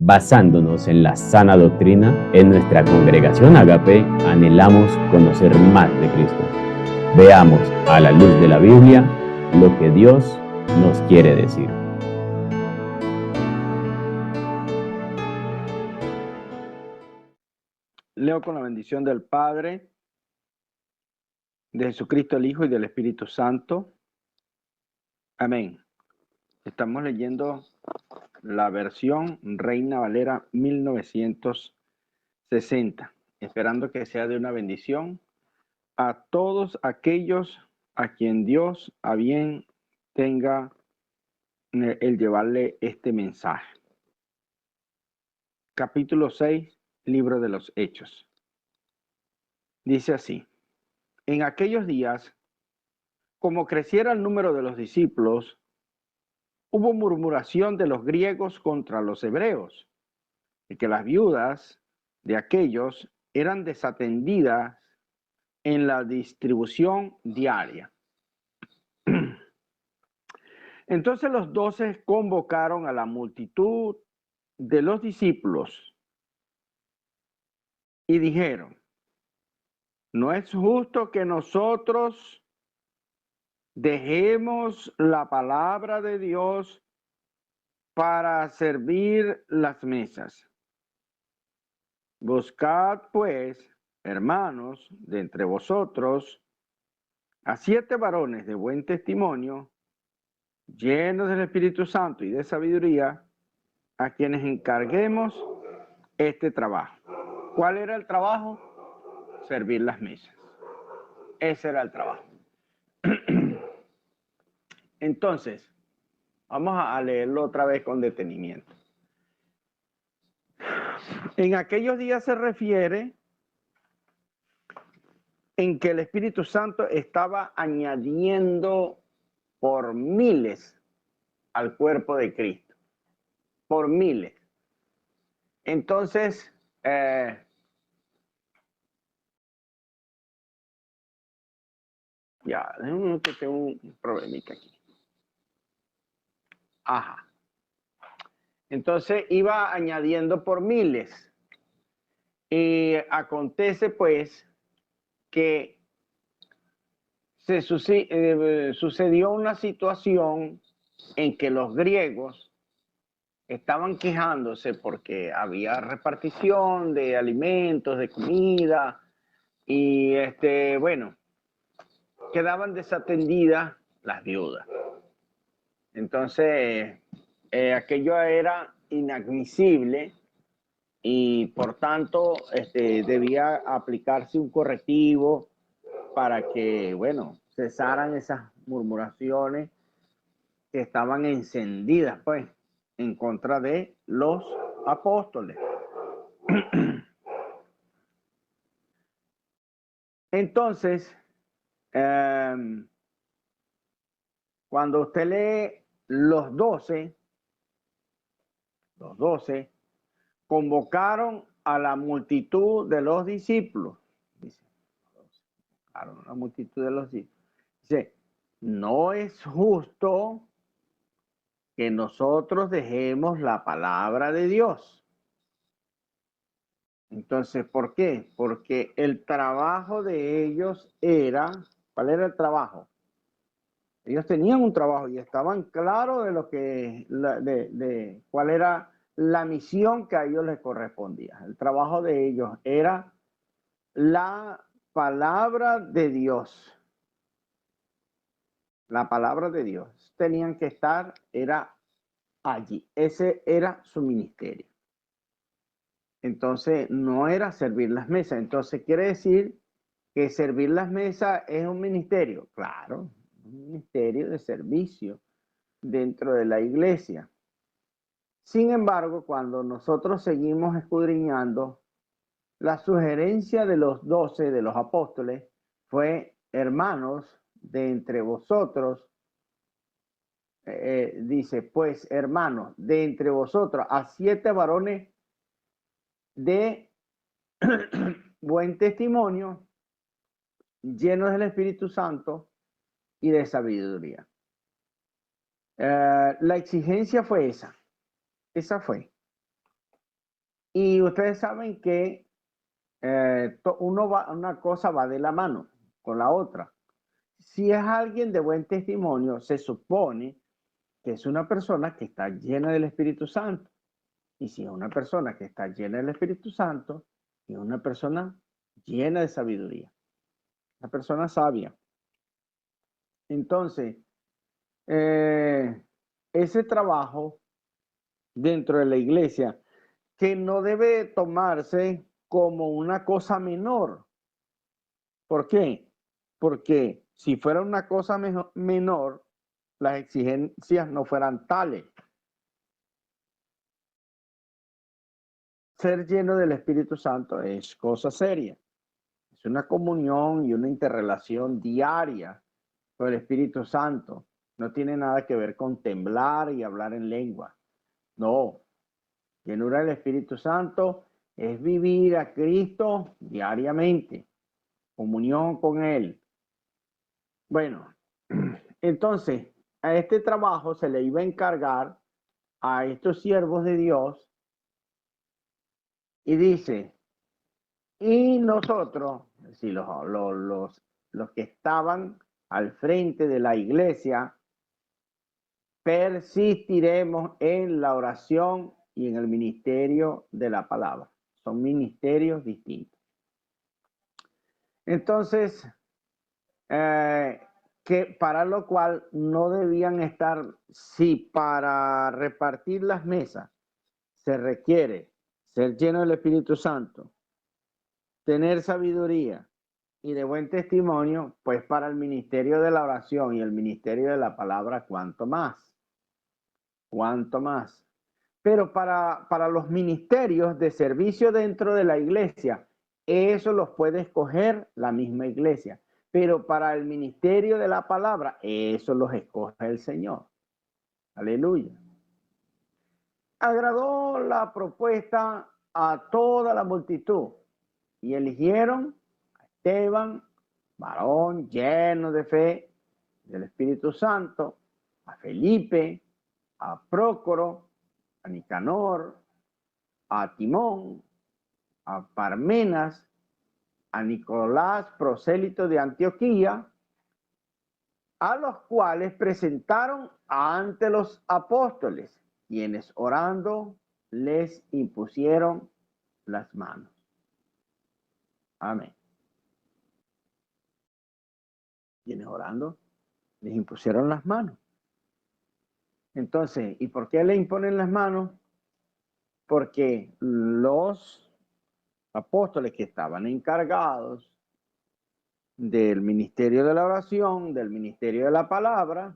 Basándonos en la sana doctrina, en nuestra congregación Agape anhelamos conocer más de Cristo. Veamos a la luz de la Biblia lo que Dios nos quiere decir. Leo con la bendición del Padre, de Jesucristo el Hijo y del Espíritu Santo. Amén. Estamos leyendo la versión Reina Valera 1960, esperando que sea de una bendición a todos aquellos a quien Dios a bien tenga el llevarle este mensaje. Capítulo 6, Libro de los Hechos. Dice así: en aquellos días, como creciera el número de los discípulos, hubo murmuración de los griegos contra los hebreos, y que las viudas de aquellos eran desatendidas en la distribución diaria. Entonces los 12 convocaron a la multitud de los discípulos y dijeron: no es justo que nosotros dejemos la palabra de Dios para servir las mesas. Buscad, pues, hermanos, de entre vosotros, a 7 varones de buen testimonio, llenos del Espíritu Santo y de sabiduría, a quienes encarguemos este trabajo. ¿Cuál era el trabajo? Servir las mesas. Ese era el trabajo. Entonces, vamos a leerlo otra vez con detenimiento. En aquellos días se refiere en que el Espíritu Santo estaba añadiendo por miles al cuerpo de Cristo. Por miles. Entonces, ya, que tengo un problemita aquí. Ajá. Entonces iba añadiendo por miles. Y acontece pues que sucedió una situación en que los griegos estaban quejándose porque había repartición de alimentos, de comida, y bueno, quedaban desatendidas las viudas. Entonces, aquello era inadmisible y por tanto debía aplicarse un correctivo para que, bueno, cesaran esas murmuraciones que estaban encendidas, pues, en contra de los apóstoles. Entonces, cuando usted lee los 12 convocaron a la multitud de los discípulos. Dice, convocaron a la multitud de los discípulos. Dice, no es justo que nosotros dejemos la palabra de Dios. Entonces, ¿por qué? Porque el trabajo de ellos era, ¿cuál era el trabajo? Ellos tenían un trabajo y estaban claros de lo que, de cuál era la misión que a ellos les correspondía. El trabajo de ellos era la palabra de Dios. La palabra de Dios. Tenían que estar, era allí. Ese era su ministerio. Entonces, no era servir las mesas. Entonces, quiere decir que servir las mesas es un ministerio. Claro, un ministerio de servicio dentro de la iglesia. Sin embargo, cuando nosotros seguimos escudriñando, la sugerencia de los 12, de los apóstoles, fue: hermanos, de entre vosotros, dice, pues hermanos, de entre vosotros, a 7 varones de buen testimonio, llenos del Espíritu Santo y de sabiduría. La exigencia fue esa. Esa fue. Y ustedes saben que una cosa va de la mano con la otra. Si es alguien de buen testimonio, se supone que es una persona que está llena del Espíritu Santo. Y si es una persona que está llena del Espíritu Santo, es una persona llena de sabiduría, una persona sabia. Entonces, ese trabajo dentro de la iglesia, que no debe tomarse como una cosa menor. ¿Por qué? Porque si fuera una cosa menor, las exigencias no fueran tales. Ser lleno del Espíritu Santo es cosa seria. Es una comunión y una interrelación diaria con el Espíritu Santo. No tiene nada que ver con temblar y hablar en lengua. No. Llenura del Espíritu Santo es vivir a Cristo diariamente. Comunión con Él. Bueno, entonces a este trabajo se le iba a encargar a estos siervos de Dios y dice, y nosotros, es decir, los que estaban al frente de la iglesia, persistiremos en la oración y en el ministerio de la palabra. Son ministerios distintos. Entonces, que para lo cual no debían estar, si para repartir las mesas se requiere ser lleno del Espíritu Santo, tener sabiduría y de buen testimonio, pues para el ministerio de la oración y el ministerio de la palabra, cuanto más. Cuanto más. Pero para los ministerios de servicio dentro de la iglesia, eso los puede escoger la misma iglesia. Pero para el ministerio de la palabra, eso los escoge el Señor. Aleluya. Agradó la propuesta a toda la multitud y eligieron a Esteban, varón lleno de fe del Espíritu Santo, a Felipe, a Prócoro, a Nicanor, a Timón, a Parmenas, a Nicolás, prosélito de Antioquía, a los cuales presentaron ante los apóstoles, quienes orando les impusieron las manos. Amén. Quienes orando les impusieron las manos. Entonces, ¿y por qué le imponen las manos? Porque los apóstoles que estaban encargados del ministerio de la oración, del ministerio de la palabra,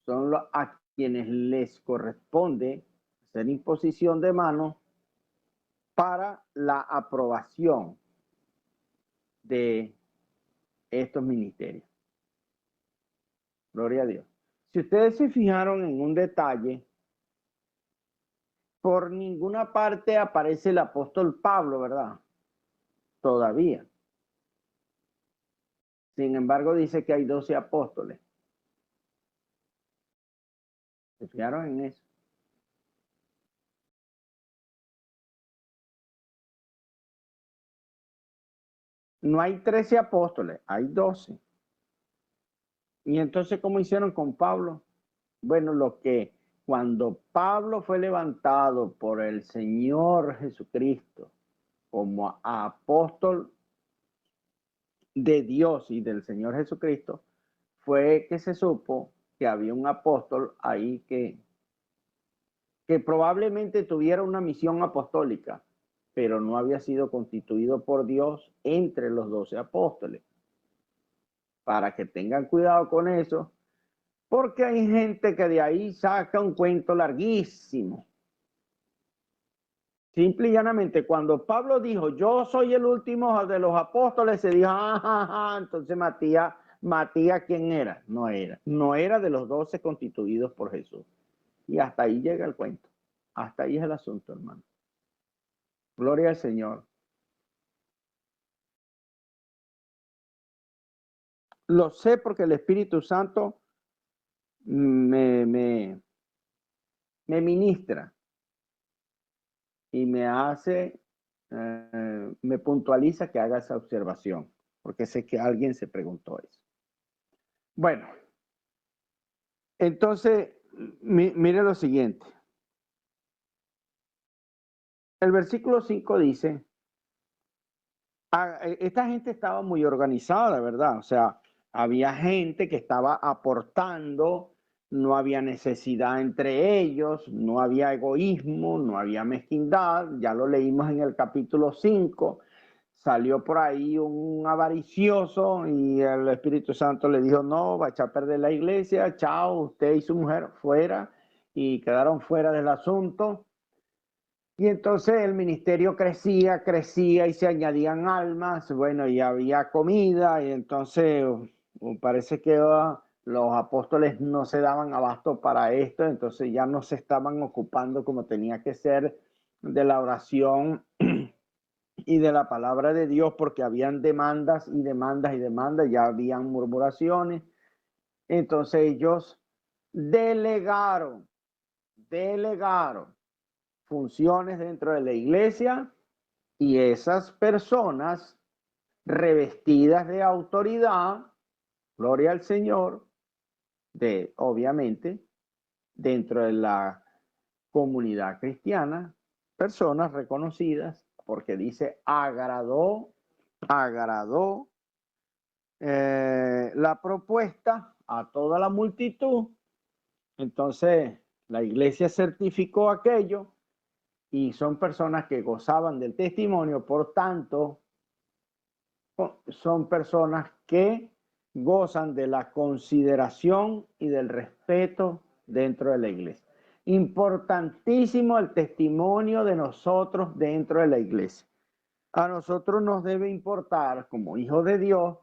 son a quienes les corresponde hacer imposición de manos para la aprobación de estos ministerios. Gloria a Dios. Si ustedes se fijaron en un detalle, por ninguna parte aparece el apóstol Pablo, ¿verdad? Todavía. Sin embargo, dice que hay 12 apóstoles. ¿Se fijaron en eso? No hay 13 apóstoles, hay 12. Y entonces, ¿cómo hicieron con Pablo? Bueno, lo que cuando Pablo fue levantado por el Señor Jesucristo como apóstol de Dios y del Señor Jesucristo, fue que se supo que había un apóstol ahí que probablemente tuviera una misión apostólica, pero no había sido constituido por Dios entre los 12 apóstoles. Para que tengan cuidado con eso, porque hay gente que de ahí saca un cuento larguísimo. Simple y llanamente, cuando Pablo dijo, yo soy el último de los apóstoles, se dijo, entonces Matías, ¿quién era? No era de los 12 constituidos por Jesús. Y hasta ahí llega el cuento. Hasta ahí es el asunto, hermano. Gloria al Señor. Lo sé porque el Espíritu Santo me ministra. y me puntualiza que haga esa observación, porque sé que alguien se preguntó eso. Bueno, entonces, mire lo siguiente. El versículo 5 dice, esta gente estaba muy organizada, ¿verdad? O sea, había gente que estaba aportando, no había necesidad entre ellos, no había egoísmo, no había mezquindad, ya lo leímos en el capítulo 5, salió por ahí un avaricioso y el Espíritu Santo le dijo, no, va a echar a perder la iglesia, chao, usted y su mujer fuera, y quedaron fuera del asunto. Y entonces el ministerio crecía y se añadían almas, bueno, y había comida, y entonces parece que los apóstoles no se daban abasto para esto, entonces ya no se estaban ocupando como tenía que ser de la oración y de la palabra de Dios, porque habían demandas y demandas y demandas, ya habían murmuraciones. Entonces ellos delegaron funciones dentro de la iglesia, y esas personas revestidas de autoridad, gloria al Señor, obviamente, dentro de la comunidad cristiana, personas reconocidas, porque dice, agradó la propuesta a toda la multitud. Entonces, la iglesia certificó aquello, y son personas que gozaban del testimonio, por tanto, son personas que gozan de la consideración y del respeto dentro de la iglesia. Importantísimo el testimonio de nosotros dentro de la iglesia. A nosotros nos debe importar, como hijos de Dios,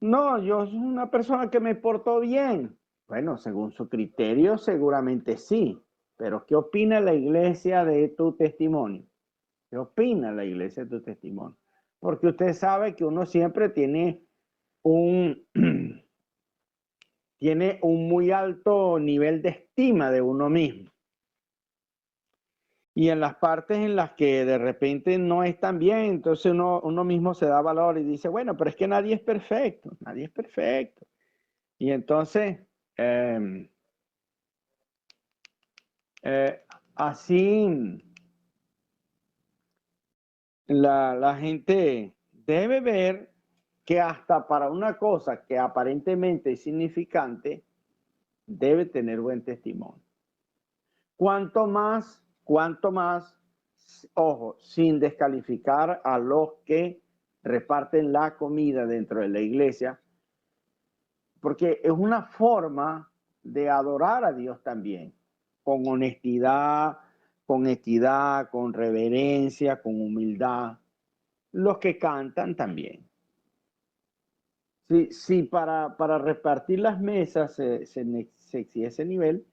no, yo soy una persona que me portó bien. Bueno, según su criterio, seguramente sí. Pero ¿qué opina la iglesia de tu testimonio? ¿Qué opina la iglesia de tu testimonio? Porque usted sabe que uno siempre tiene un, tiene un muy alto nivel de estima de uno mismo. Y en las partes en las que de repente no están bien, entonces uno mismo se da valor y dice, bueno, pero es que nadie es perfecto, nadie es perfecto. Y entonces, así la gente debe ver que hasta para una cosa que aparentemente es insignificante, debe tener buen testimonio. Cuanto más, ojo, sin descalificar a los que reparten la comida dentro de la iglesia, porque es una forma de adorar a Dios también, con honestidad, con equidad, con reverencia, con humildad. Los que cantan también. Sí, para repartir las mesas se exige ese nivel,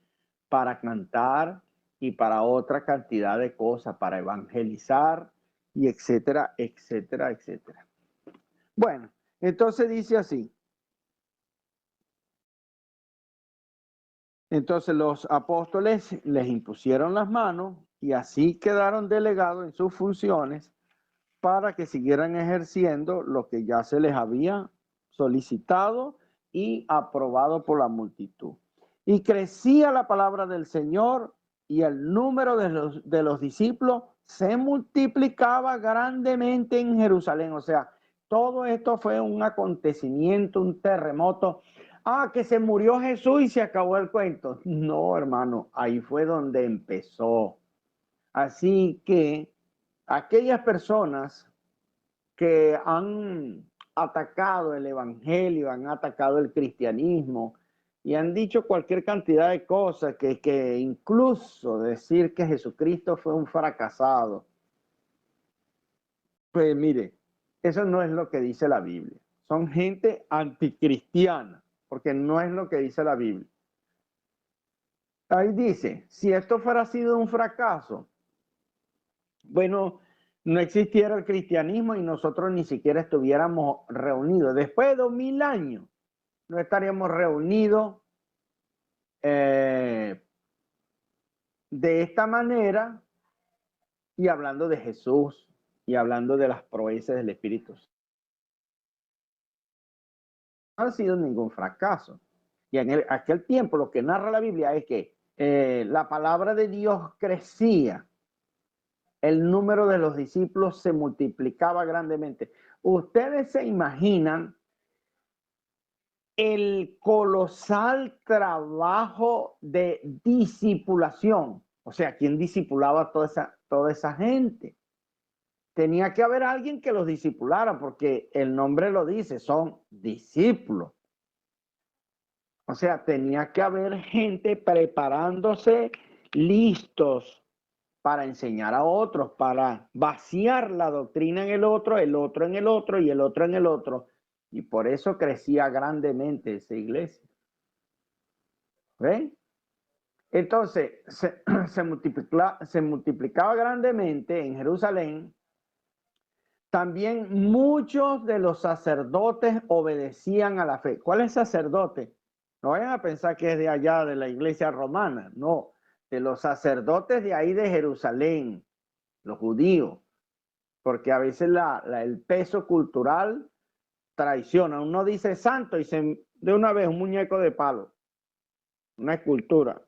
para cantar y para otra cantidad de cosas, para evangelizar y etcétera, etcétera, etcétera. Bueno, entonces dice así. Entonces los apóstoles les impusieron las manos y así quedaron delegados en sus funciones para que siguieran ejerciendo lo que ya se les había solicitado y aprobado por la multitud. Y crecía la palabra del Señor y el número de los discípulos se multiplicaba grandemente en Jerusalén. O sea, todo esto fue un acontecimiento, un terremoto. Ah, que se murió Jesús y se acabó el cuento. No, hermano, ahí fue donde empezó. Así que aquellas personas que han atacado el evangelio, han atacado el cristianismo y han dicho cualquier cantidad de cosas, que incluso decir que Jesucristo fue un fracasado, pues mire, eso no es lo que dice la Biblia. Son gente anticristiana, porque no es lo que dice la Biblia. Ahí dice, si esto fuera sido un fracaso, bueno, no existiera el cristianismo y nosotros ni siquiera estuviéramos reunidos. Después de 2000 años, no estaríamos reunidos de esta manera, y hablando de Jesús y hablando de las proezas del Espíritu. No ha sido ningún fracaso. Y en aquel tiempo lo que narra la Biblia es que la palabra de Dios crecía, el número de los discípulos se multiplicaba grandemente. Ustedes se imaginan el colosal trabajo de discipulación. O sea, ¿quién discipulaba a toda esa gente? Tenía que haber alguien que los discipulara, porque el nombre lo dice, son discípulos. O sea, tenía que haber gente preparándose, listos para enseñar a otros, para vaciar la doctrina en el otro en el otro y el otro en el otro. Y por eso crecía grandemente esa iglesia. ¿Ven? Entonces, se multiplicaba grandemente en Jerusalén. También muchos de los sacerdotes obedecían a la fe. ¿Cuál es sacerdote? No vayan a pensar que es de allá de la iglesia romana, no, de los sacerdotes de ahí de Jerusalén, los judíos, porque a veces el peso cultural traiciona. Uno dice santo y de una vez un muñeco de palo, una escultura.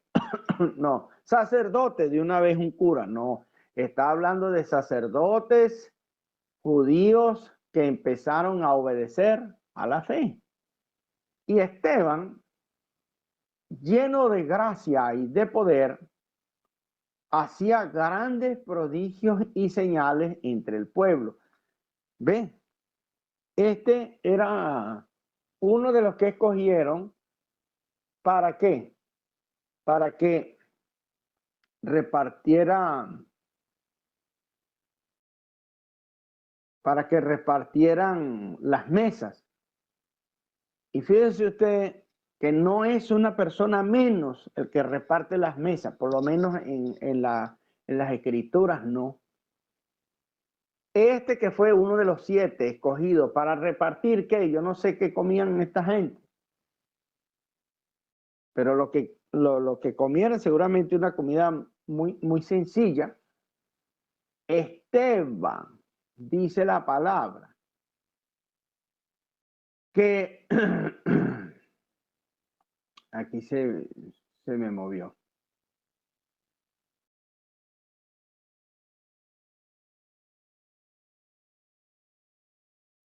No, sacerdote de una vez un cura, no. Está hablando de sacerdotes judíos que empezaron a obedecer a la fe. Y Esteban, lleno de gracia y de poder, hacía grandes prodigios y señales entre el pueblo. ¿Ve? Este era uno de los que escogieron. ¿Para qué? Para que repartieran las mesas. Y fíjese usted que no es una persona menos el que reparte las mesas, por lo menos en las escrituras no. Este que fue uno de los 7 escogidos para repartir, ¿qué? Yo no sé qué comían esta gente. Pero lo que comieron seguramente una comida muy, muy sencilla. Esteban, dice la palabra, que aquí se me movió.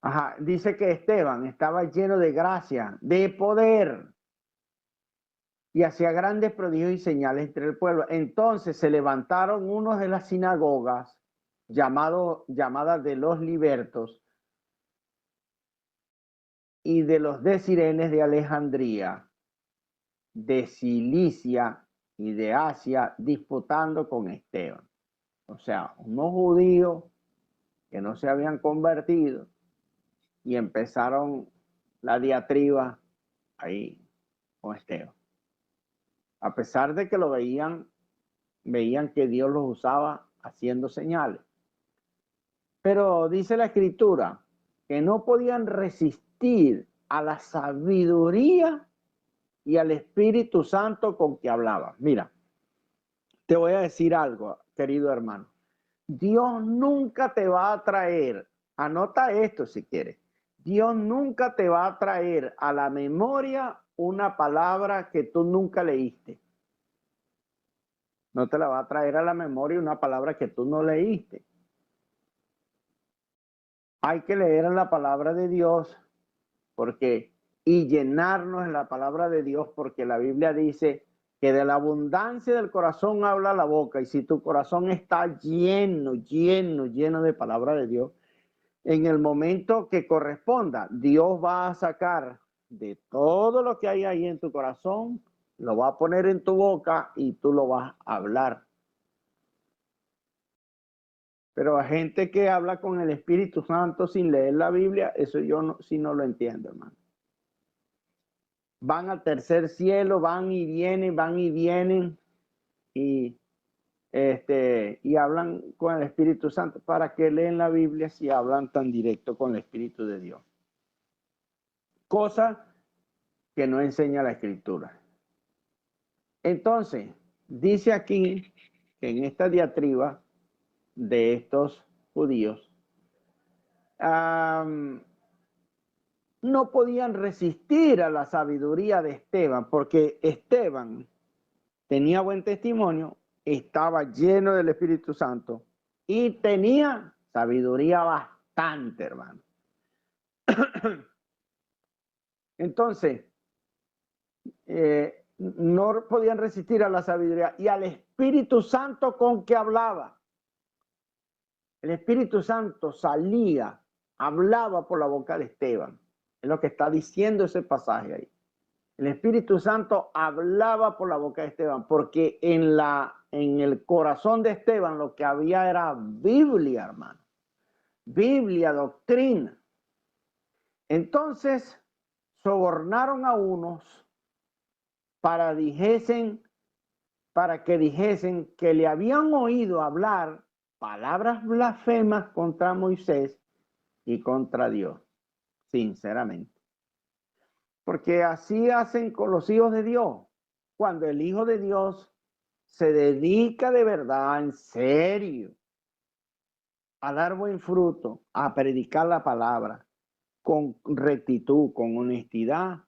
Ajá, dice que Esteban estaba lleno de gracia, de poder, y hacía grandes prodigios y señales entre el pueblo. Entonces se levantaron unos de las sinagogas, llamadas de los libertos, y de los de Cirenes de Alejandría, de Cilicia y de Asia, disputando con Esteban. O sea, unos judíos que no se habían convertido y empezaron la diatriba ahí con Esteban. A pesar de que lo veían que Dios los usaba haciendo señales. Pero dice la escritura que no podían resistir a la sabiduría y al Espíritu Santo con que hablaban. Mira, te voy a decir algo, querido hermano. Dios nunca te va a traer, anota esto si quieres, Dios nunca te va a traer a la memoria una palabra que tú nunca leíste. No te la va a traer a la memoria una palabra que tú no leíste. Hay que leer en la palabra de Dios y llenarnos en la palabra de Dios, porque la Biblia dice que de la abundancia del corazón habla la boca, y si tu corazón está lleno de palabra de Dios, en el momento que corresponda, Dios va a sacar de todo lo que hay ahí en tu corazón, lo va a poner en tu boca y tú lo vas a hablar. Pero a gente que habla con el Espíritu Santo sin leer la Biblia, eso yo sí no lo entiendo, hermano. Van al tercer cielo, van y vienen y hablan con el Espíritu Santo. ¿Para qué leen la Biblia si hablan tan directo con el Espíritu de Dios? Cosa que no enseña la Escritura. Entonces, dice aquí que en esta diatriba de estos judíos no podían resistir a la sabiduría de Esteban, porque Esteban tenía buen testimonio, estaba lleno del Espíritu Santo y tenía sabiduría bastante, hermano. Entonces, no podían resistir a la sabiduría y al Espíritu Santo con que hablaba. El Espíritu Santo salía, hablaba por la boca de Esteban. Es lo que está diciendo ese pasaje ahí. El Espíritu Santo hablaba por la boca de Esteban, porque en el corazón de Esteban lo que había era Biblia, hermano. Biblia, doctrina. Entonces, sobornaron a unos para que dijesen que le habían oído hablar palabras blasfemas contra Moisés y contra Dios, sinceramente. Porque así hacen con los hijos de Dios. Cuando el Hijo de Dios se dedica de verdad, en serio, a dar buen fruto, a predicar la palabra, con rectitud, con honestidad.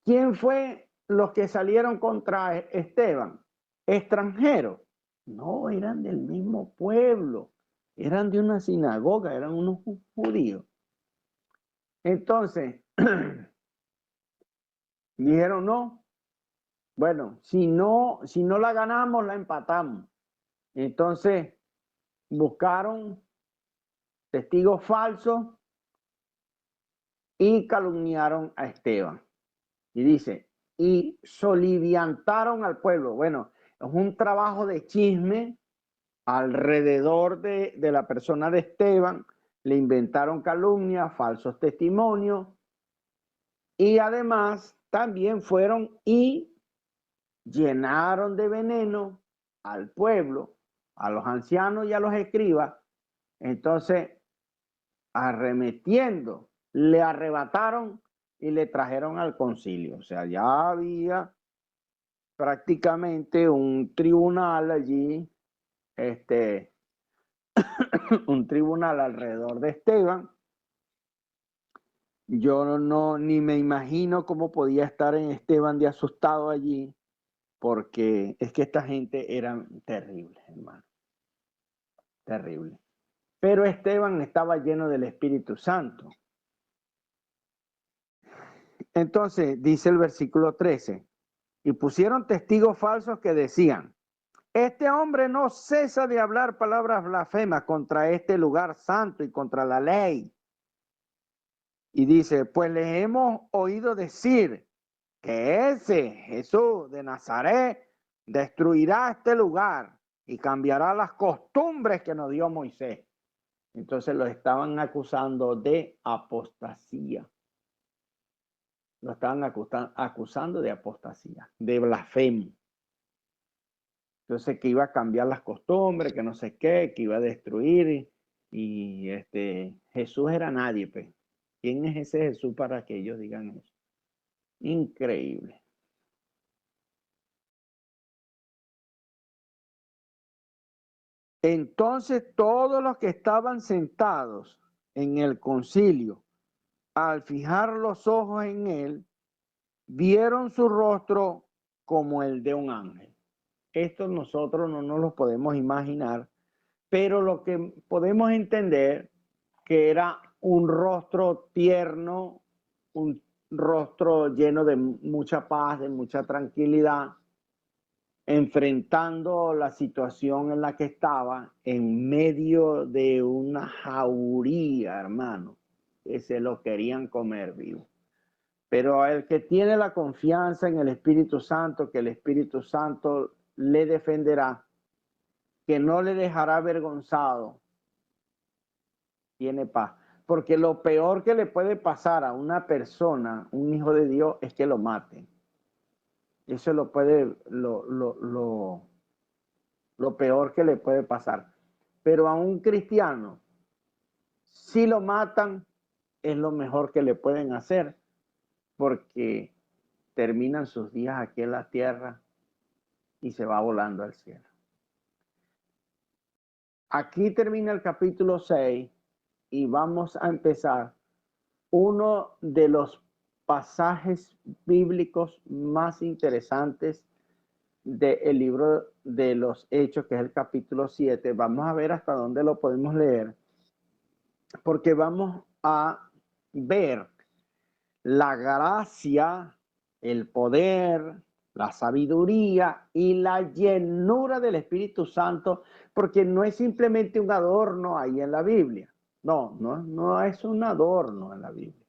¿Quién fue los que salieron contra Esteban? ¿Extranjeros? No, eran del mismo pueblo, eran de una sinagoga, eran unos judíos. Entonces, dijeron no, bueno, si no la ganamos, la empatamos. Entonces, buscaron testigos falsos y calumniaron a Esteban. Y dice, y soliviantaron al pueblo. Bueno, es un trabajo de chisme alrededor de la persona de Esteban. Le inventaron calumnias, falsos testimonios. Y además también fueron y llenaron de veneno al pueblo, a los ancianos y a los escribas. Entonces, arremetiendo, le arrebataron y le trajeron al concilio. O sea, ya había prácticamente un tribunal allí, un tribunal alrededor de Esteban. Yo ni me imagino cómo podía estar en Esteban de asustado allí, porque es que esta gente era terrible, hermano, terrible. Pero Esteban estaba lleno del Espíritu Santo. Entonces, dice el versículo 13, y pusieron testigos falsos que decían, este hombre no cesa de hablar palabras blasfemas contra este lugar santo y contra la ley. Y dice, pues les hemos oído decir que ese Jesús de Nazaret destruirá este lugar y cambiará las costumbres que nos dio Moisés. Entonces lo estaban acusando de apostasía. Lo estaban acusando de apostasía, de blasfemo. Entonces que iba a cambiar las costumbres, que no sé qué, que iba a destruir. Y Jesús era nadie, pues. ¿Quién es ese Jesús para que ellos digan eso? Increíble. Entonces todos los que estaban sentados en el concilio, al fijar los ojos en él, vieron su rostro como el de un ángel. Esto nosotros no nos lo podemos imaginar, pero lo que podemos entender que era un rostro tierno, un rostro lleno de mucha paz, de mucha tranquilidad, enfrentando la situación en la que estaba en medio de una jauría, hermano, que se lo querían comer vivo. Pero el que tiene la confianza en el Espíritu Santo, que el Espíritu Santo le defenderá, que no le dejará avergonzado, tiene paz. Porque lo peor que le puede pasar a una persona, un hijo de Dios, es que lo maten. Eso lo peor que le puede pasar. Pero a un cristiano, si lo matan, es lo mejor que le pueden hacer, porque terminan sus días aquí en la tierra y se va volando al cielo. aquí termina el capítulo 6 y vamos a empezar uno de los pasajes bíblicos más interesantes del libro de los Hechos, que es el capítulo 7. Vamos a ver hasta dónde lo podemos leer, porque vamos a ver la gracia, el poder, la sabiduría y la llenura del Espíritu Santo, porque no es simplemente un adorno ahí en la Biblia. No es un adorno en la Biblia.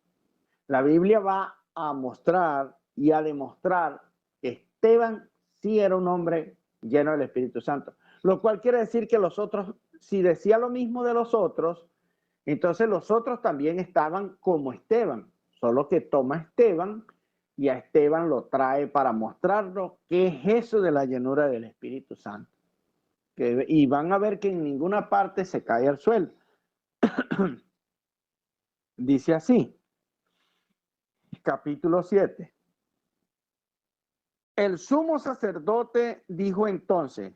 La Biblia va a mostrar y a demostrar que Esteban sí era un hombre lleno del Espíritu Santo, lo cual quiere decir que los otros, si decía lo mismo de los otros, entonces los otros también estaban como Esteban, solo que toma a Esteban y a Esteban lo trae para mostrarnos qué es eso de la llenura del Espíritu Santo. Y van a ver que en ninguna parte se cae al suelo. Dice así, capítulo 7. El sumo sacerdote dijo entonces,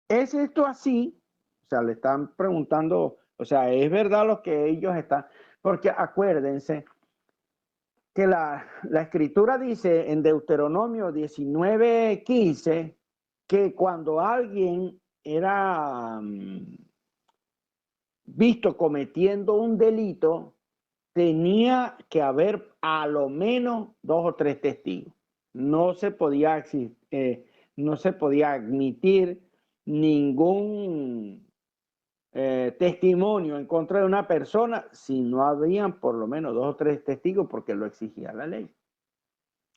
¿es esto así? O sea, le están preguntando, o sea, ¿es verdad lo que ellos están? Porque acuérdense que la escritura dice en Deuteronomio 19:15 que cuando alguien era visto cometiendo un delito, tenía que haber a lo menos 2 o 3 testigos. No se podía admitir ningún testimonio en contra de una persona si no habían por lo menos 2 o 3 testigos, porque lo exigía la ley.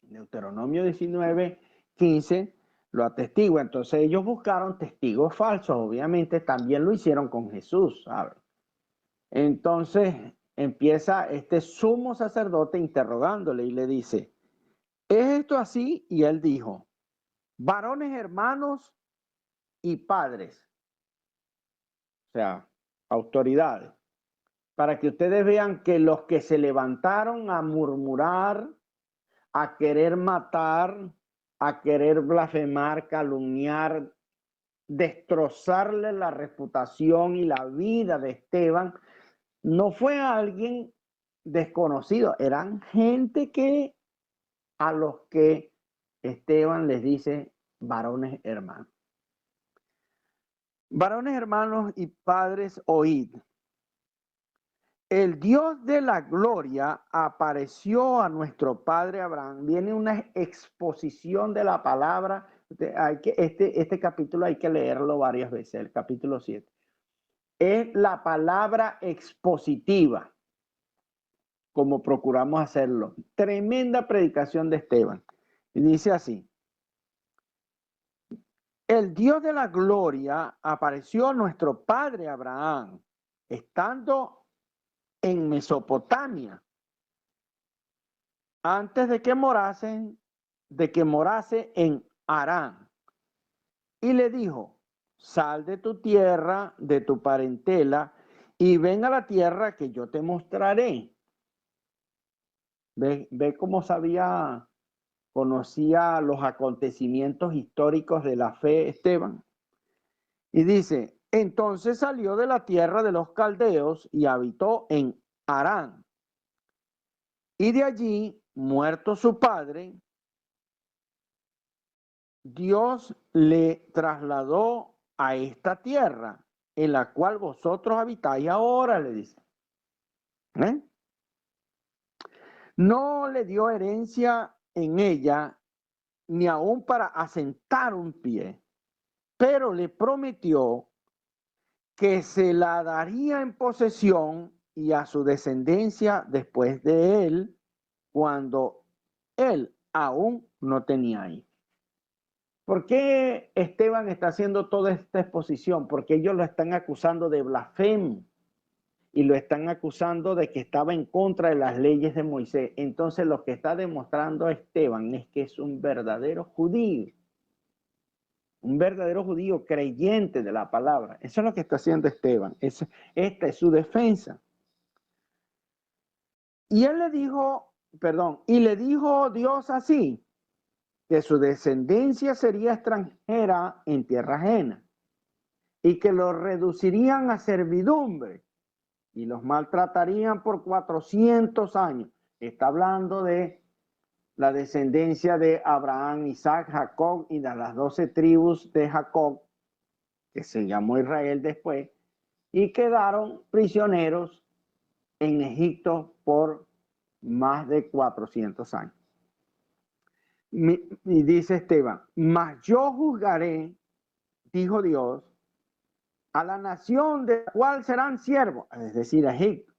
Deuteronomio 19:15 lo atestigua. Entonces ellos buscaron testigos falsos, obviamente también lo hicieron con Jesús, ¿sabes? Entonces empieza este sumo sacerdote interrogándole y le dice, ¿es esto así? Y él dijo, varones hermanos y padres, o sea, autoridades, para que ustedes vean que los que se levantaron a murmurar, a querer matar, a querer blasfemar, calumniar, destrozarle la reputación y la vida de Esteban, no fue alguien desconocido, eran gente que a los que Esteban les dice varones hermanos. Varones hermanos y padres, oíd. El Dios de la gloria apareció a nuestro padre Abraham. Viene una exposición de la palabra. Este capítulo hay que leerlo varias veces, el capítulo 7. Es la palabra expositiva, como procuramos hacerlo. Tremenda predicación de Esteban. Y dice así. El Dios de la gloria apareció a nuestro padre Abraham, estando en Mesopotamia, antes de que morase en Harán. Y le dijo, sal de tu tierra, de tu parentela, y ven a la tierra que yo te mostraré. Ve cómo conocía los acontecimientos históricos de la fe Esteban. Y dice, entonces salió de la tierra de los caldeos y habitó en Harán. Y de allí, muerto su padre, Dios le trasladó a esta tierra en la cual vosotros habitáis ahora, le dice. No le dio herencia en ella, ni aún para asentar un pie, pero le prometió que se la daría en posesión y a su descendencia después de él, cuando él aún no tenía hijos. ¿Por qué Esteban está haciendo toda esta exposición? Porque ellos lo están acusando de blasfemo y lo están acusando de que estaba en contra de las leyes de Moisés. Entonces lo que está demostrando Esteban es que es un verdadero judío creyente de la palabra. Eso es lo que está haciendo Esteban. Esta es su defensa. Y él le dijo, y le dijo Dios así, que su descendencia sería extranjera en tierra ajena y que los reducirían a servidumbre y los maltratarían por 400 años. Está hablando de la descendencia de Abraham, Isaac, Jacob y de las 12 tribus de Jacob, que se llamó Israel después, y quedaron prisioneros en Egipto por más de 400 años. Y dice Esteban, mas yo juzgaré, dijo Dios, a la nación de la cual serán siervos, es decir, a Egipto,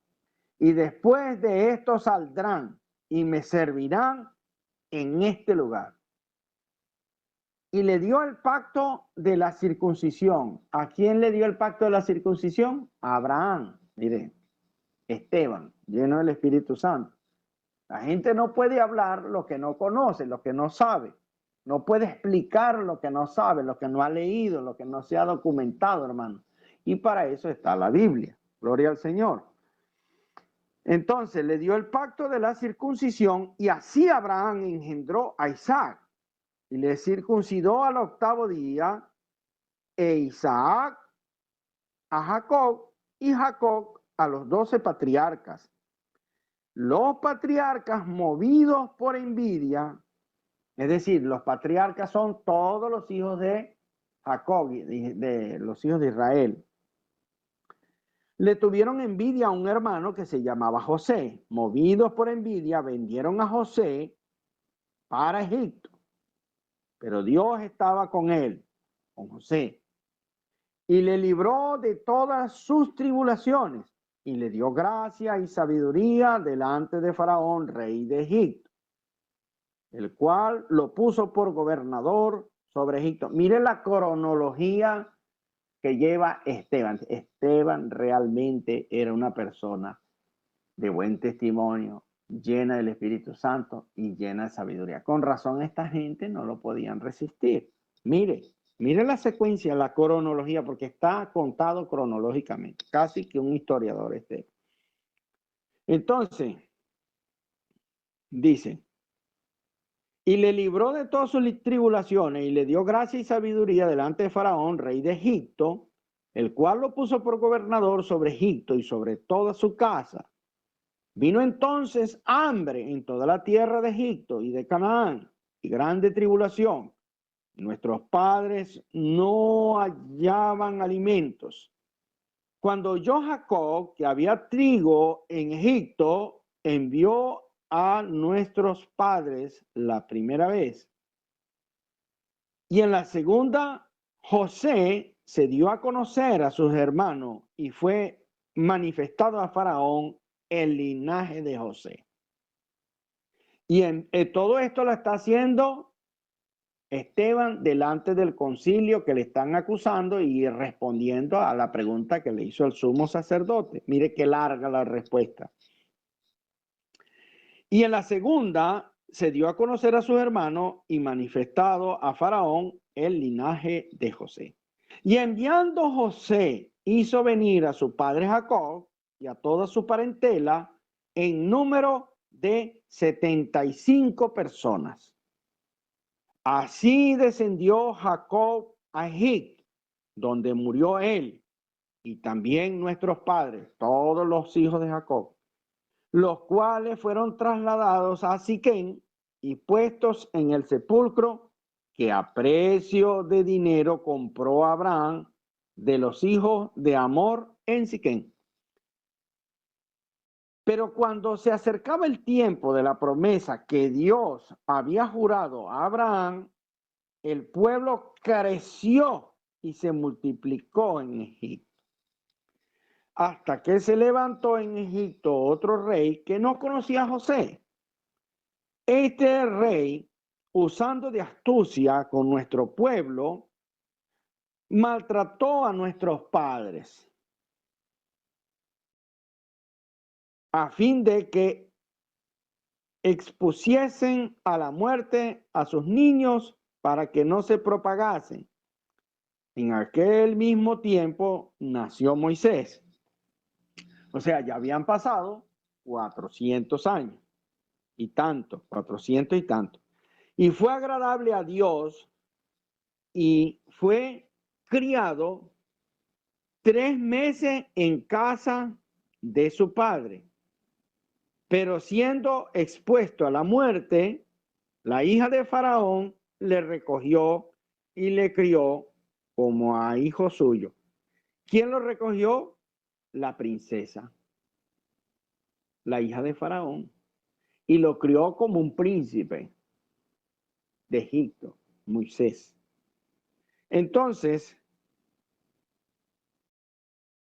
y después de esto saldrán y me servirán en este lugar. Y le dio el pacto de la circuncisión. ¿A quién le dio el pacto de la circuncisión? A Abraham. Mire, Esteban, lleno del Espíritu Santo. La gente no puede hablar lo que no conoce, lo que no sabe. No puede explicar lo que no sabe, lo que no ha leído, lo que no se ha documentado, hermano. Y para eso está la Biblia. Gloria al Señor. Entonces le dio el pacto de la circuncisión y así Abraham engendró a Isaac y le circuncidó al 8º día, e Isaac a Jacob y Jacob a los 12 patriarcas. Los patriarcas movidos por envidia, es decir, los patriarcas son todos los hijos de Jacob, de los hijos de Israel. Le tuvieron envidia a un hermano que se llamaba José. Movidos por envidia, vendieron a José para Egipto. Pero Dios estaba con él, con José, y le libró de todas sus tribulaciones, y le dio gracia y sabiduría delante de Faraón, rey de Egipto, el cual lo puso por gobernador sobre Egipto. Mire la cronología que lleva Esteban. Esteban realmente era una persona de buen testimonio, llena del Espíritu Santo y llena de sabiduría. Con razón esta gente no lo podían resistir. Mire la secuencia, la cronología, porque está contado cronológicamente, casi que un historiador esté. Entonces, dice, y le libró de todas sus tribulaciones y le dio gracia y sabiduría delante de Faraón, rey de Egipto, el cual lo puso por gobernador sobre Egipto y sobre toda su casa. Vino entonces hambre en toda la tierra de Egipto y de Canaán, y grande tribulación. Nuestros padres no hallaban alimentos. Cuando oyó Jacob que había trigo en Egipto, envió a nuestros padres la primera vez. Y en la segunda, José se dio a conocer a sus hermanos y fue manifestado a Faraón el linaje de José. Y todo esto lo está haciendo Esteban delante del concilio que le están acusando y respondiendo a la pregunta que le hizo el sumo sacerdote. Mire qué larga la respuesta. Y en la segunda se dio a conocer a sus hermanos y manifestado a Faraón el linaje de José. Y enviando José hizo venir a su padre Jacob y a toda su parentela en número de 75 personas. Así descendió Jacob a Egipto, donde murió él y también nuestros padres, todos los hijos de Jacob, los cuales fueron trasladados a Siquén y puestos en el sepulcro que a precio de dinero compró Abraham de los hijos de Amor en Siquén. Pero cuando se acercaba el tiempo de la promesa que Dios había jurado a Abraham, el pueblo creció y se multiplicó en Egipto. Hasta que se levantó en Egipto otro rey que no conocía a José. Este rey, usando de astucia con nuestro pueblo, maltrató a nuestros padres a fin de que expusiesen a la muerte a sus niños para que no se propagasen. En aquel mismo tiempo nació Moisés. O sea, ya habían pasado 400 años y tanto, 400 y tanto. y fue agradable a Dios y fue criado 3 meses en casa de su padre. Pero siendo expuesto a la muerte, la hija de Faraón le recogió y le crió como a hijo suyo. ¿Quién lo recogió? La princesa, la hija de Faraón, y lo crió como un príncipe de Egipto, Moisés. Entonces,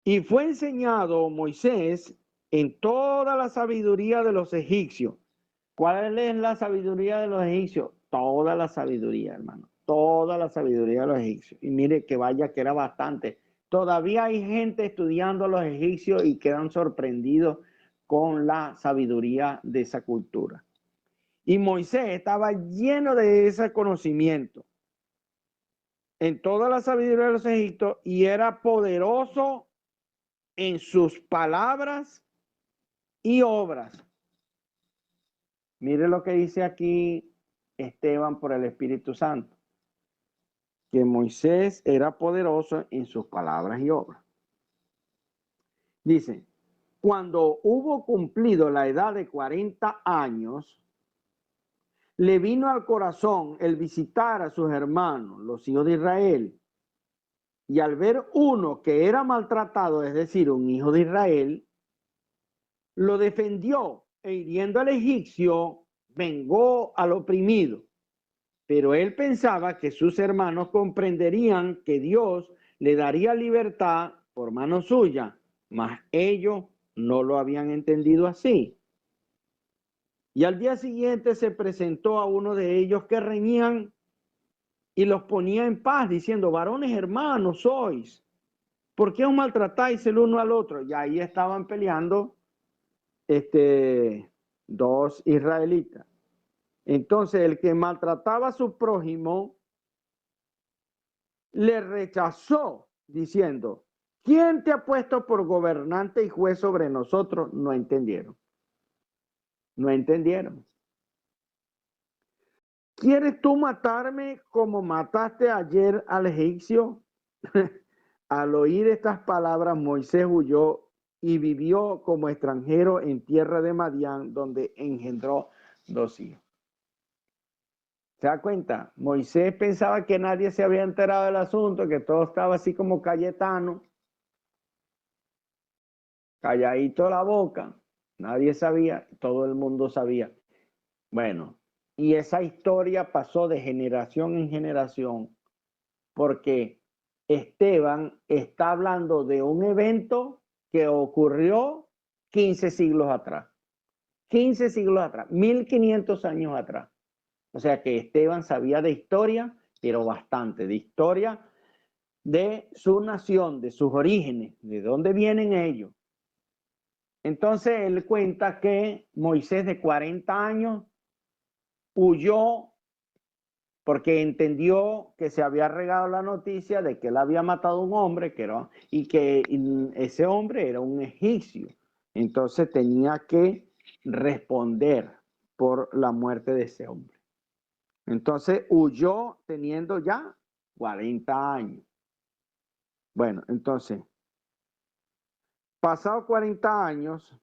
y fue enseñado Moisés en toda la sabiduría de los egipcios. ¿Cuál es la sabiduría de los egipcios? Toda la sabiduría, hermano. Toda la sabiduría de los egipcios. Y mire que vaya que era bastante. Todavía hay gente estudiando a los egipcios y quedan sorprendidos con la sabiduría de esa cultura. Y Moisés estaba lleno de ese conocimiento en toda la sabiduría de los egipcios y era poderoso en sus palabras y obras. Mire lo que dice aquí Esteban por el Espíritu Santo, que Moisés era poderoso en sus palabras y obras. Dice, cuando hubo cumplido la edad de 40 años, le vino al corazón el visitar a sus hermanos, los hijos de Israel, y al ver uno que era maltratado, es decir, un hijo de Israel, lo defendió e hiriendo al egipcio, vengó al oprimido. Pero él pensaba que sus hermanos comprenderían que Dios le daría libertad por mano suya, mas ellos no lo habían entendido así. Y al día siguiente se presentó a uno de ellos que reñían y los ponía en paz, diciendo, varones hermanos sois, ¿por qué os maltratáis el uno al otro? Y ahí estaban peleando dos israelitas. Entonces el que maltrataba a su prójimo le rechazó diciendo, ¿quién te ha puesto por gobernante y juez sobre nosotros? No entendieron. No entendieron. ¿Quieres tú matarme como mataste ayer al egipcio? Al oír estas palabras, Moisés huyó y vivió como extranjero en tierra de Madián, donde engendró 2 hijos. ¿Se da cuenta? Moisés pensaba que nadie se había enterado del asunto, que todo estaba así como Cayetano, calladito la boca, nadie sabía, todo el mundo sabía. Bueno, y esa historia pasó de generación en generación, porque Esteban está hablando de un evento que ocurrió 15 siglos atrás. 15 siglos atrás, 1500 años atrás. O sea que Esteban sabía de historia, pero bastante, de historia de su nación, de sus orígenes, de dónde vienen ellos. Entonces él cuenta que Moisés de 40 años huyó porque entendió que se había regado la noticia de que él había matado a un hombre y que ese hombre era un egipcio. Entonces tenía que responder por la muerte de ese hombre. Entonces huyó teniendo ya 40 años. Bueno, entonces, pasados 40 años,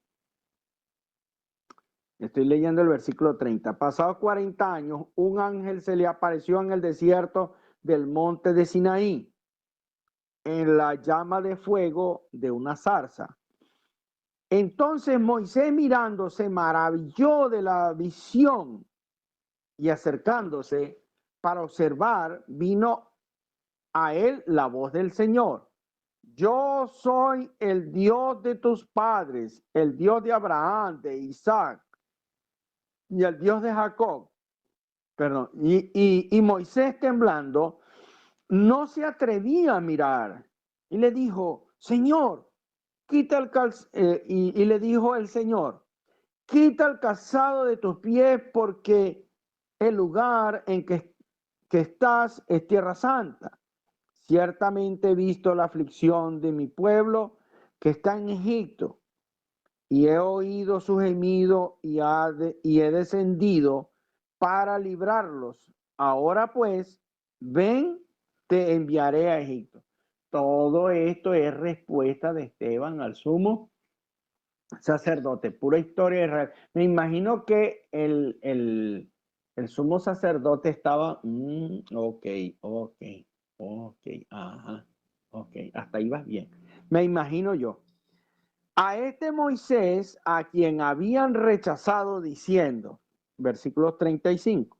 estoy leyendo el versículo 30. Pasados 40 años, un ángel se le apareció en el desierto del monte de Sinaí, en la llama de fuego de una zarza. Entonces Moisés mirando se maravilló de la visión y acercándose para observar, vino a él la voz del Señor. Yo soy el Dios de tus padres, el Dios de Abraham, de Isaac y el Dios de Jacob. Perdón. Y Moisés temblando no se atrevía a mirar y le dijo, Señor, quita el y le dijo el Señor, quita el calzado de tus pies porque el lugar en que estás es tierra santa. Ciertamente he visto la aflicción de mi pueblo que está en Egipto y he oído su gemido y he descendido para librarlos. Ahora pues, ven, te enviaré a Egipto. Todo esto es respuesta de Esteban al sumo sacerdote, pura historia de Israel. Me imagino que el sumo sacerdote estaba, ok, ajá, ok, hasta ahí vas bien. Me imagino yo. A este Moisés, a quien habían rechazado diciendo, versículo 35,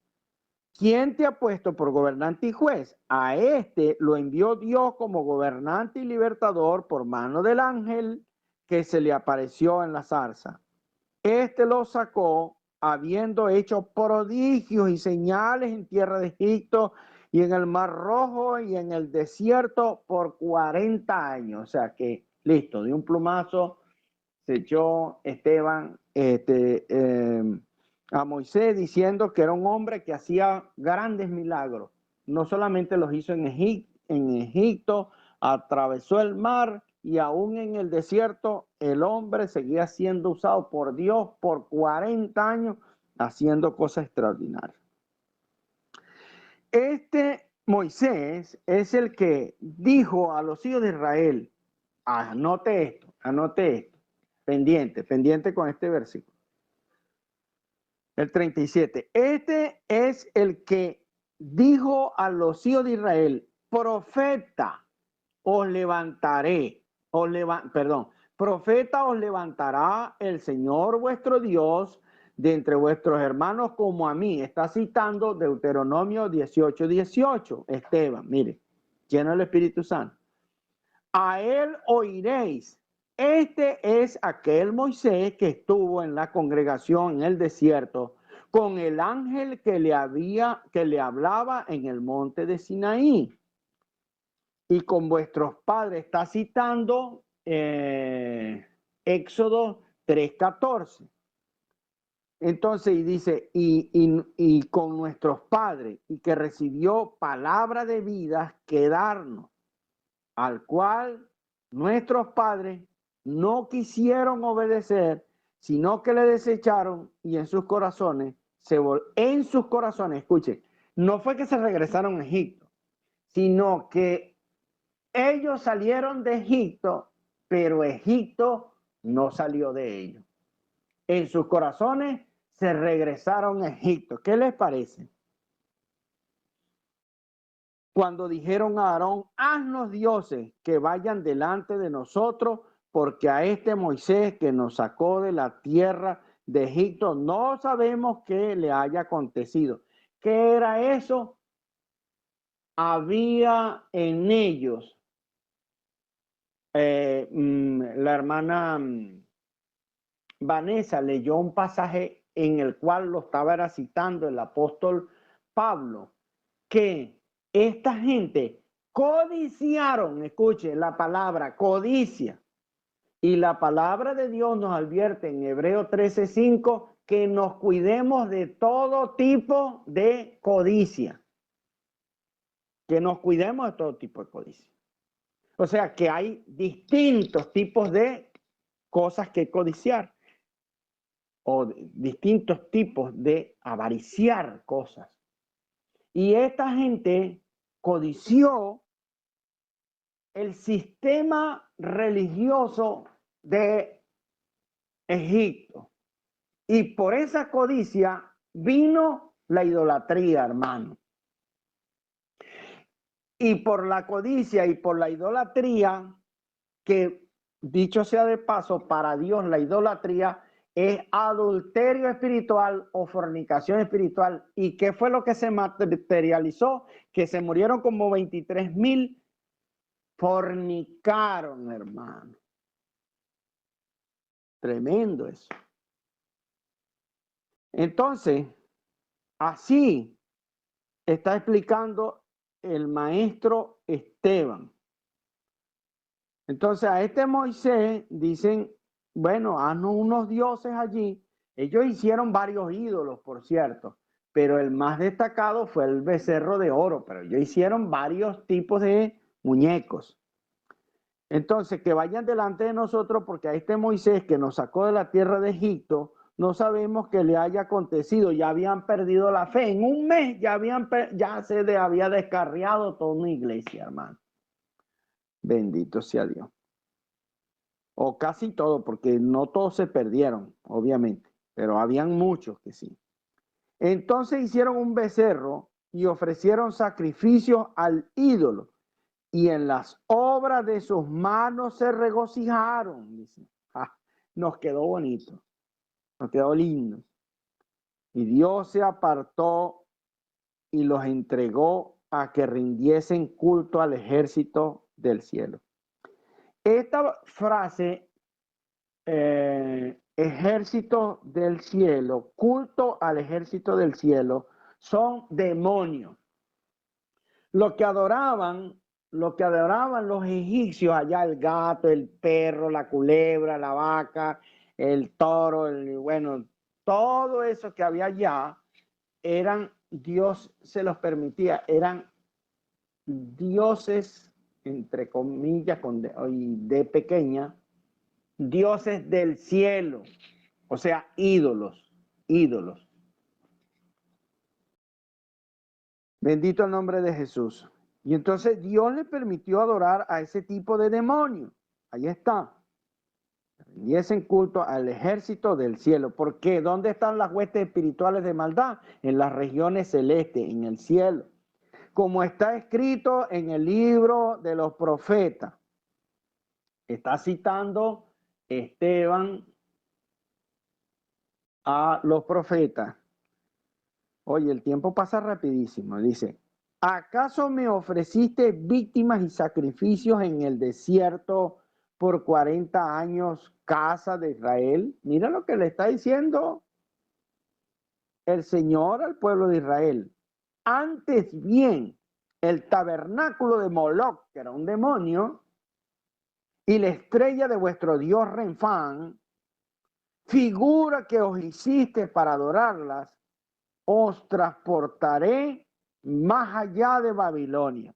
¿quién te ha puesto por gobernante y juez? A este lo envió Dios como gobernante y libertador por mano del ángel que se le apareció en la zarza. Este lo sacó habiendo hecho prodigios y señales en tierra de Egipto y en el Mar Rojo y en el desierto por 40 años. O sea que, listo, de un plumazo se echó Esteban a Moisés diciendo que era un hombre que hacía grandes milagros. No solamente los hizo en Egipto, atravesó el mar y aún en el desierto el hombre seguía siendo usado por Dios por 40 años haciendo cosas extraordinarias. Este Moisés es el que dijo a los hijos de Israel, anote esto, pendiente con este versículo. El 37. Este es el que dijo a los hijos de Israel, profeta os levantaré, profeta os levantará el Señor vuestro Dios de entre vuestros hermanos como a mí. Está citando Deuteronomio 18:18. Esteban, mire, lleno del Espíritu Santo. A él oiréis. Este es aquel Moisés que estuvo en la congregación en el desierto con el ángel que le hablaba en el monte de Sinaí. Y con vuestros padres, está citando Éxodo 3:14. Entonces, y dice, y con nuestros padres, y que recibió palabra de vida que darnos, al cual nuestros padres no quisieron obedecer, sino que le desecharon y en sus corazones, escuchen, no fue que se regresaron a Egipto, sino que ellos salieron de Egipto, pero Egipto no salió de ellos. En sus corazones se regresaron a Egipto. ¿Qué les parece? Cuando dijeron a Aarón, haznos dioses que vayan delante de nosotros, porque a este Moisés que nos sacó de la tierra de Egipto, no sabemos qué le haya acontecido. ¿Qué era eso? Había en ellos, la hermana Vanessa leyó un pasaje en el cual lo estaba citando el apóstol Pablo, que esta gente codiciaron, escuche la palabra codicia, y la palabra de Dios nos advierte en Hebreo 13:5 que nos cuidemos de todo tipo de codicia, que nos cuidemos de todo tipo de codicia. O sea que hay distintos tipos de cosas que codiciar o distintos tipos de avariciar cosas. Y esta gente codició el sistema religioso de Egipto. Y por esa codicia vino la idolatría, hermano. Y por la codicia y por la idolatría, que dicho sea de paso, para Dios la idolatría es adulterio espiritual o fornicación espiritual. ¿Y qué fue lo que se materializó? Que se murieron como 23,000. Fornicaron, hermano. Tremendo eso. Entonces, así está explicando el maestro Esteban. Entonces, a este Moisés dicen, bueno, haznos unos dioses allí. Ellos hicieron varios ídolos, por cierto, pero el más destacado fue el becerro de oro, pero ellos hicieron varios tipos de muñecos. Entonces, que vayan delante de nosotros, porque a este Moisés que nos sacó de la tierra de Egipto, no sabemos qué le haya acontecido. Ya habían perdido la fe. En un mes ya había descarriado toda una iglesia, hermano. Bendito sea Dios. O casi todo, porque no todos se perdieron, obviamente, pero habían muchos que sí. Entonces hicieron un becerro y ofrecieron sacrificios al ídolo, y en las obras de sus manos se regocijaron. Dice. Nos quedó bonito, nos quedó lindo. Y Dios se apartó y los entregó a que rindiesen culto al ejército del cielo. Esta frase, ejército del cielo, culto al ejército del cielo, son demonios. Lo que adoraban los egipcios allá, el gato, el perro, la culebra, la vaca, el toro, bueno, todo eso que había allá, Dios se los permitía, eran dioses, entre comillas, de pequeña, dioses del cielo, o sea, ídolos. Bendito el nombre de Jesús. Y entonces Dios le permitió adorar a ese tipo de demonios. Ahí está. Y es en culto al ejército del cielo. ¿Por qué? ¿Dónde están las huestes espirituales de maldad? En las regiones celestes, en el cielo. Como está escrito en el libro de los profetas. Está citando Esteban a los profetas. Oye, el tiempo pasa rapidísimo. Dice, ¿acaso me ofreciste víctimas y sacrificios en el desierto por 40 años, casa de Israel? Mira lo que le está diciendo el Señor al pueblo de Israel. Antes bien, el tabernáculo de Moloc, que era un demonio, y la estrella de vuestro dios Renfán, figura que os hiciste para adorarlas, os transportaré más allá de Babilonia.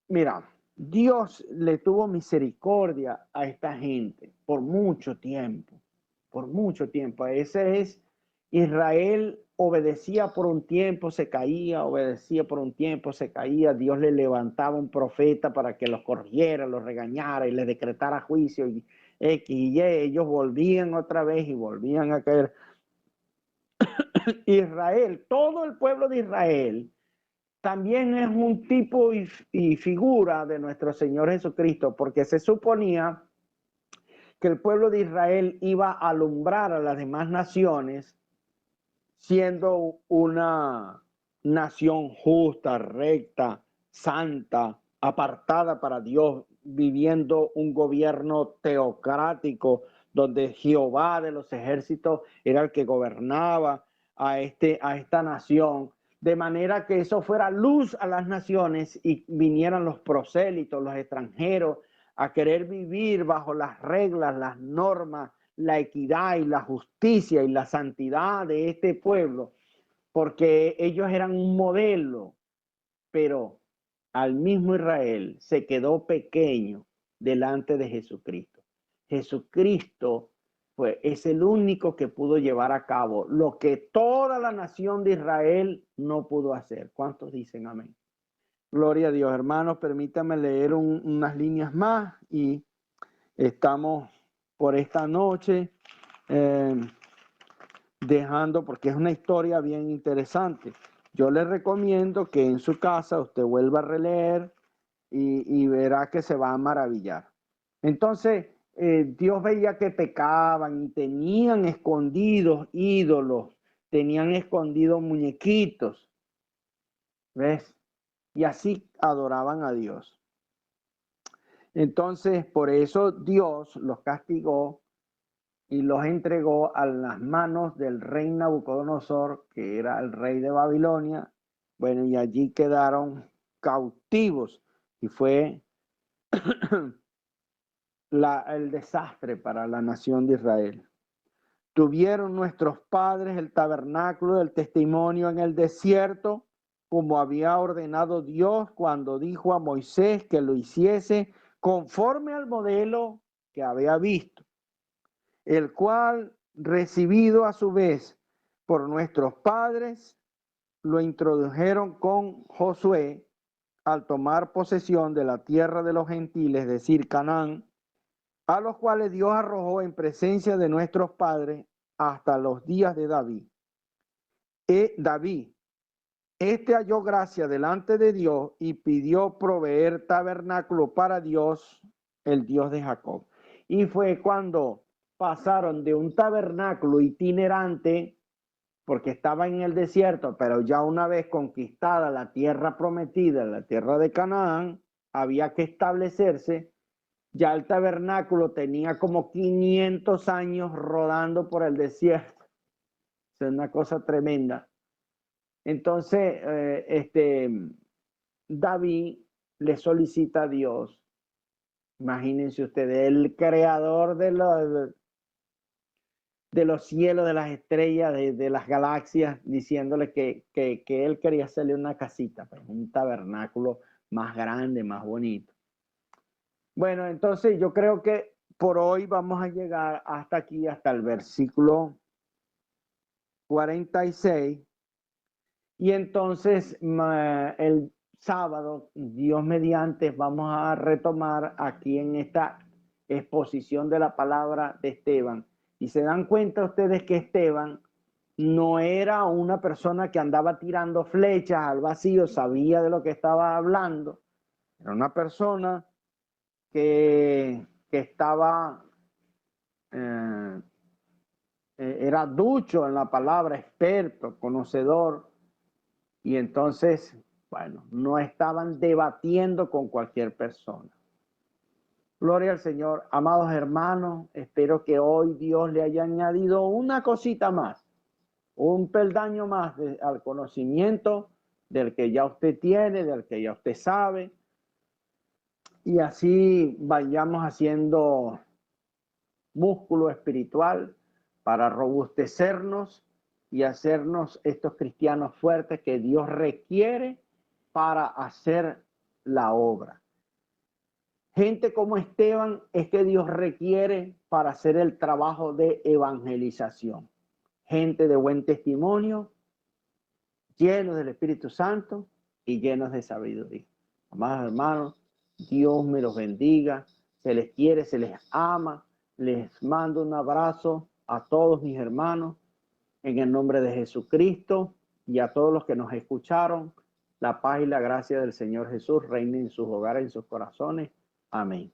Mira, Dios le tuvo misericordia a esta gente por mucho tiempo, por mucho tiempo. Ese es Israel, obedecía por un tiempo, se caía, obedecía por un tiempo, se caía. Dios le levantaba un profeta para que los corrigiera, los regañara y les decretara juicio y X y Y. Ellos volvían otra vez y volvían a caer. Israel, todo el pueblo de Israel, también es un tipo y figura de nuestro Señor Jesucristo, porque se suponía que el pueblo de Israel iba a alumbrar a las demás naciones, siendo una nación justa, recta, santa, apartada para Dios, viviendo un gobierno teocrático, donde Jehová de los ejércitos era el que gobernaba a esta nación, de manera que eso fuera luz a las naciones y vinieran los prosélitos, los extranjeros, a querer vivir bajo las reglas, las normas, la equidad y la justicia y la santidad de este pueblo, porque ellos eran un modelo, pero al mismo Israel se quedó pequeño delante de Jesucristo. Jesucristo es el único que pudo llevar a cabo lo que toda la nación de Israel no pudo hacer. ¿Cuántos dicen amén? Gloria a Dios, hermanos, permítanme leer unas líneas más y estamos por esta noche dejando, porque es una historia bien interesante. Yo les recomiendo que en su casa usted vuelva a releer y verá que se va a maravillar. Entonces, Dios veía que pecaban y tenían escondidos ídolos, tenían escondidos muñequitos, ¿ves? Y así adoraban a Dios. Entonces, por eso Dios los castigó y los entregó a las manos del rey Nabucodonosor, que era el rey de Babilonia. Bueno, y allí quedaron cautivos y fue el desastre para la nación de Israel. Tuvieron nuestros padres el tabernáculo del testimonio en el desierto, como había ordenado Dios cuando dijo a Moisés que lo hiciese conforme al modelo que había visto, el cual recibido a su vez por nuestros padres, lo introdujeron con Josué al tomar posesión de la tierra de los gentiles, es decir, Canaán, a los cuales Dios arrojó en presencia de nuestros padres hasta los días de David. David, este halló gracia delante de Dios y pidió proveer tabernáculo para Dios, el Dios de Jacob. Y fue cuando pasaron de un tabernáculo itinerante, porque estaba en el desierto, pero ya una vez conquistada la tierra prometida, la tierra de Canaán, había que establecerse. Ya el tabernáculo tenía como 500 años rodando por el desierto. Es una cosa tremenda. Entonces, David le solicita a Dios, imagínense ustedes, el creador de los cielos, de las estrellas, de las galaxias, diciéndole que él quería hacerle una casita, pues, un tabernáculo más grande, más bonito. Bueno, entonces yo creo que por hoy vamos a llegar hasta aquí, hasta el versículo 46. Y entonces el sábado, Dios mediante, vamos a retomar aquí en esta exposición de la palabra de Esteban. Y se dan cuenta ustedes que Esteban no era una persona que andaba tirando flechas al vacío, sabía de lo que estaba hablando. Era una persona que estaba, era ducho en la palabra, experto, conocedor. Y entonces, bueno, no estaban debatiendo con cualquier persona. Gloria al Señor. Amados hermanos, espero que hoy Dios le haya añadido una cosita más, un peldaño más al conocimiento del que ya usted tiene, del que ya usted sabe. Y así vayamos haciendo músculo espiritual para robustecernos y hacernos estos cristianos fuertes que Dios requiere para hacer la obra. Gente como Esteban es que Dios requiere para hacer el trabajo de evangelización. Gente de buen testimonio, llenos del Espíritu Santo y llenos de sabiduría. Amados hermanos, Dios me los bendiga, se les quiere, se les ama. Les mando un abrazo a todos mis hermanos en el nombre de Jesucristo y a todos los que nos escucharon. La paz y la gracia del Señor Jesús reine en sus hogares, en sus corazones. Amén.